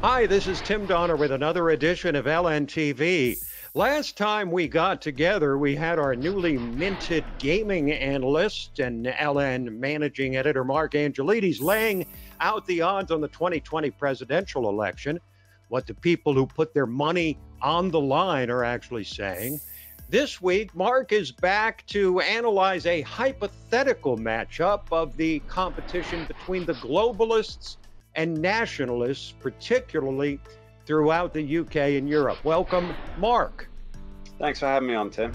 Hi, this is Tim Donner with another edition of LNTV. Last time we got together, we had our newly minted gaming analyst and LN managing editor Mark Angelides laying out the odds on the 2020 presidential election, what the people who put their money on the line are actually saying. This week, Mark is back to analyze a hypothetical matchup of the competition between the globalists and nationalists, particularly throughout the UK and Europe. Welcome, Mark. Thanks for having me on, Tim.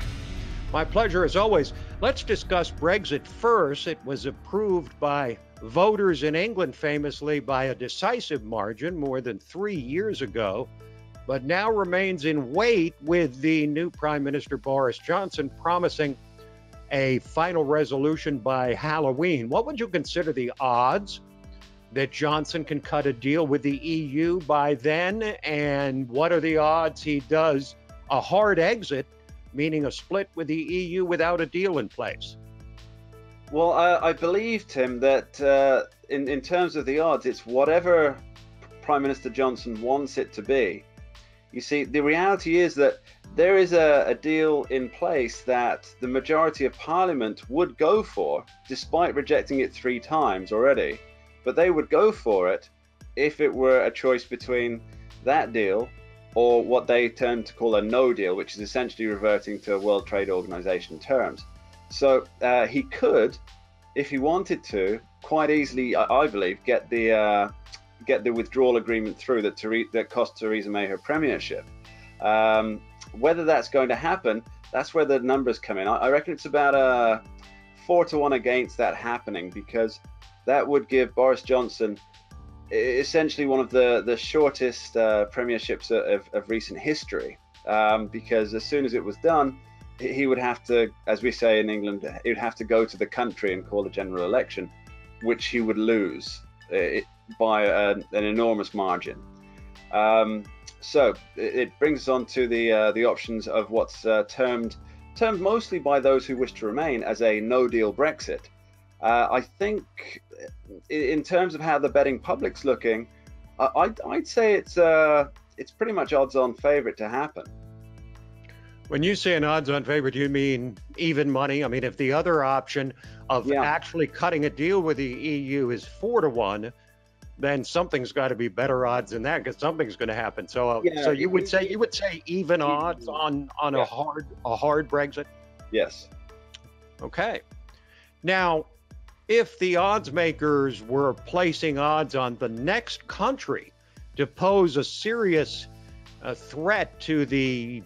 My pleasure as always. Let's discuss Brexit first. It was approved by voters in England famously by a decisive margin more than 3 years ago, but now remains in wait with the new Prime Minister Boris Johnson promising a final resolution by Halloween. What would you consider the odds that Johnson can cut a deal with the EU by then? And what are the odds he does a hard exit, meaning a split with the EU without a deal in place? Well, I believe, Tim, that in terms of the odds, it's whatever Prime Minister Johnson wants it to be. You see, the reality is that there is a deal in place that the majority of Parliament would go for, despite rejecting it 3 times already. But they would go for it if it were a choice between that deal or what they tend to call a no deal, which is essentially reverting to World Trade Organization terms. So he could, if he wanted to, quite easily, I believe, get the withdrawal agreement through that cost Theresa May her premiership. Whether that's going to happen, that's where the numbers come in. I reckon it's about 4-1 against that happening, because that would give Boris Johnson essentially one of the shortest premierships of recent history, because as soon as it was done, he would have to, as we say in England, he would have to go to the country and call a general election, which he would lose by an enormous margin. So it brings us on to the options of what's termed mostly by those who wish to remain as a no-deal Brexit. I think in terms of how the betting public's looking, I'd say it's pretty much odds-on favorite to happen. When you say an odds-on favorite, you mean even money? I mean, if the other option of actually cutting a deal with the EU is 4-1, then something's got to be better odds than that, because something's going to happen. So, so you would say even odds on a hard Brexit? Yes. Okay. Now, if the odds makers were placing odds on the next country to pose a serious threat to the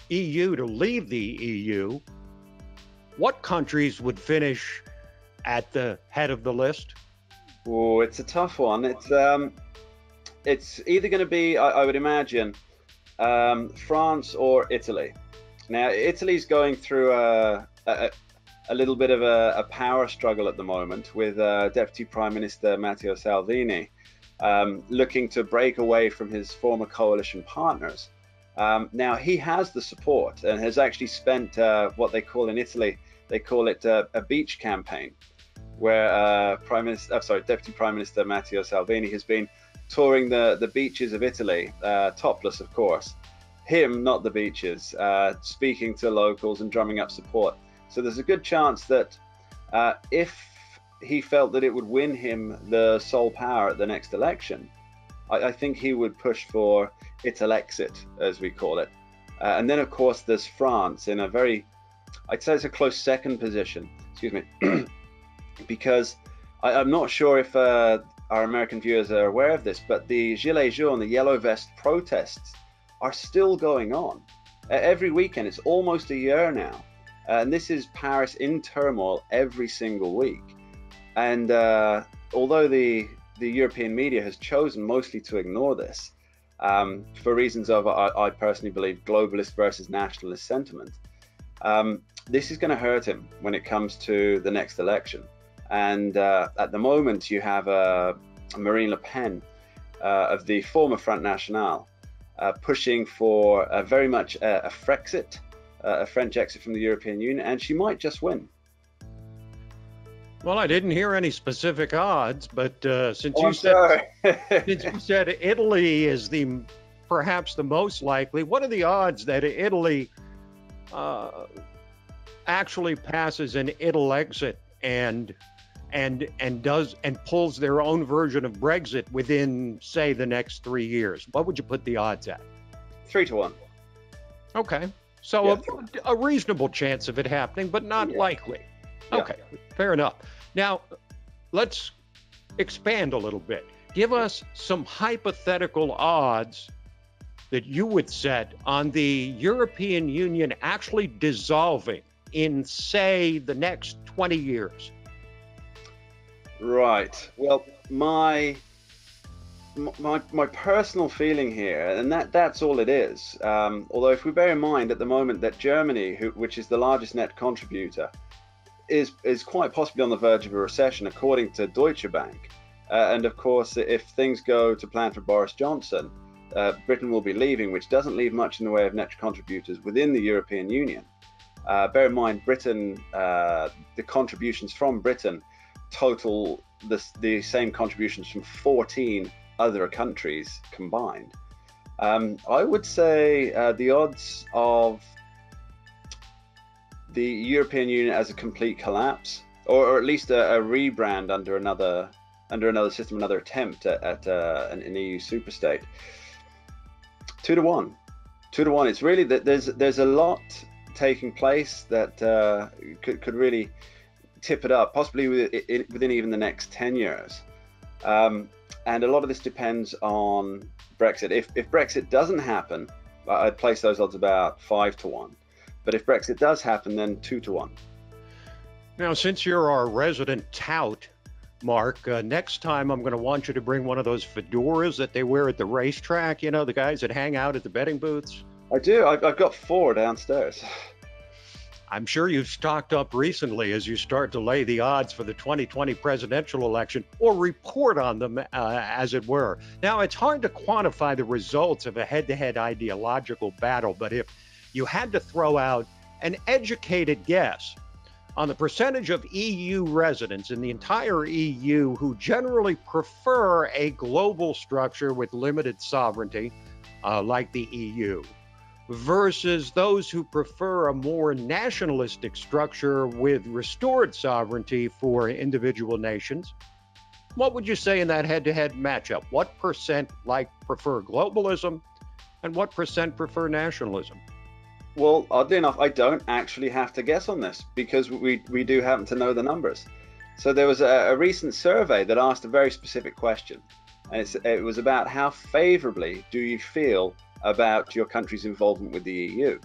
EU to leave the EU, what countries would finish at the head of the list? Oh, it's a tough one. It's either going to be, I would imagine, France or Italy. Now, Italy's going through a little bit of a power struggle at the moment, with Deputy Prime Minister Matteo Salvini looking to break away from his former coalition partners. Now, he has the support and has actually spent what they call in Italy, they call it a beach campaign, where Deputy Prime Minister Matteo Salvini has been touring the beaches of Italy, topless, of course. Him, not the beaches, speaking to locals and drumming up support. So there's a good chance that if he felt that it would win him the sole power at the next election, I think he would push for Italexit, as we call it. And then, of course, there's France in a very, I'd say it's a close second position, excuse me, because I'm not sure if our American viewers are aware of this, but the Gilets jaunes, the yellow vest protests, are still going on. Every weekend, it's almost a year now. And this is Paris in turmoil every single week. And although the European media has chosen mostly to ignore this, for reasons of, I personally believe, globalist versus nationalist sentiment, this is going to hurt him when it comes to the next election. And at the moment, you have Marine Le Pen of the former Front National pushing for very much a Frexit, a French exit from the European Union, and she might just win. Well, I didn't hear any specific odds, but since you said Italy is perhaps the most likely, what are the odds that Italy actually passes an exit and pulls their own version of Brexit within, say, the next 3 years? What would you put the odds at? 3-1. Okay, so yeah. a reasonable chance of it happening, but not likely. Yeah. Okay, fair enough. Now, let's expand a little bit. Give us some hypothetical odds that you would set on the European Union actually dissolving in, say, the next 20 years. Right. Well, my personal feeling here, and that's all it is. Although if we bear in mind at the moment that Germany, which is the largest net contributor, is quite possibly on the verge of a recession, according to Deutsche Bank. And of course, if things go to plan for Boris Johnson, Britain will be leaving, which doesn't leave much in the way of net contributors within the European Union. Bear in mind, Britain, the contributions from Britain total the same contributions from 14 other countries combined. I would say the odds of the European Union as a complete collapse, or at least a rebrand under another system, another attempt at an EU superstate. 2-1. 2-1. It's really that there's a lot taking place that could really tip it up, possibly within even the next 10 years. And a lot of this depends on Brexit. If Brexit doesn't happen, I'd place those odds about 5-1. But if Brexit does happen, then 2-1. Now, since you're our resident tout, Mark, next time I'm going to want you to bring one of those fedoras that they wear at the racetrack, you know, the guys that hang out at the betting booths. I do. I've got 4 downstairs. I'm sure you've stocked up recently as you start to lay the odds for the 2020 presidential election, or report on them, as it were. Now, it's hard to quantify the results of a head-to-head ideological battle, but if you had to throw out an educated guess on the percentage of EU residents in the entire EU who generally prefer a global structure with limited sovereignty, like the EU, versus those who prefer a more nationalistic structure with restored sovereignty for individual nations, what would you say in that head-to-head matchup? What percent prefer globalism, and what percent prefer nationalism? Well, oddly enough, I don't actually have to guess on this, because we do happen to know the numbers. So there was a recent survey that asked a very specific question, and it was about how favorably do you feel about your country's involvement with the EU.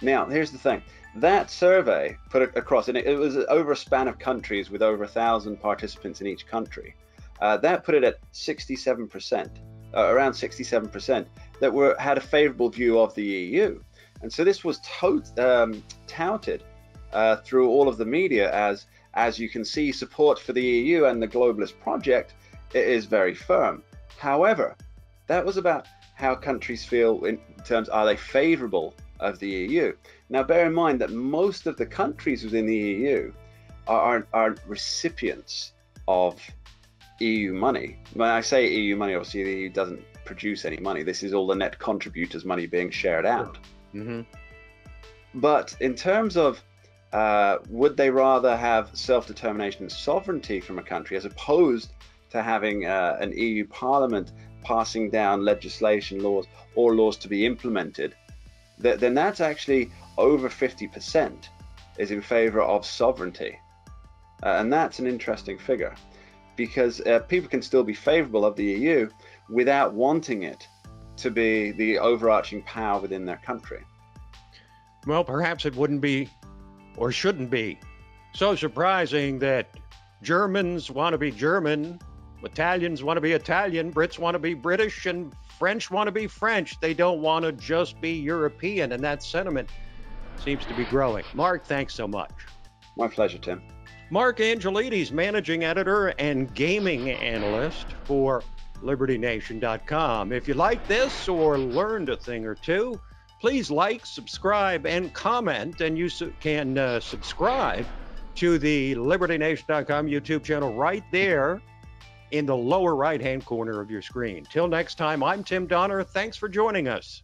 Now, here's the thing. That survey put it across, and it was over a span of countries with over 1,000 participants in each country. That put it at 67%, around 67%, that had a favorable view of the EU. And so this was touted through all of the media as you can see, support for the EU and the globalist project is very firm. However, that was about how countries feel in terms, are they favorable of the EU? Now, bear in mind that most of the countries within the EU are recipients of EU money. When I say EU money, obviously the EU doesn't produce any money. This is all the net contributors' money being shared out. Mm-hmm. But in terms of would they rather have self-determination and sovereignty from a country as opposed to having an EU parliament passing down legislation, laws to be implemented, then that's actually over 50% is in favor of sovereignty. And that's an interesting figure, because people can still be favorable of the EU without wanting it to be the overarching power within their country. Well, perhaps it wouldn't be, or shouldn't be, so surprising that Germans want to be German, Italians want to be Italian, Brits want to be British, and French want to be French. They don't want to just be European, and that sentiment seems to be growing. Mark, thanks so much. My pleasure, Tim. Mark Angelides, managing editor and gaming analyst for LibertyNation.com. If you like this or learned a thing or two, Please like, subscribe, and comment, and you can subscribe to the LibertyNation.com YouTube channel right there in the lower right-hand corner of your screen. Till next time, I'm Tim Donner. Thanks for joining us.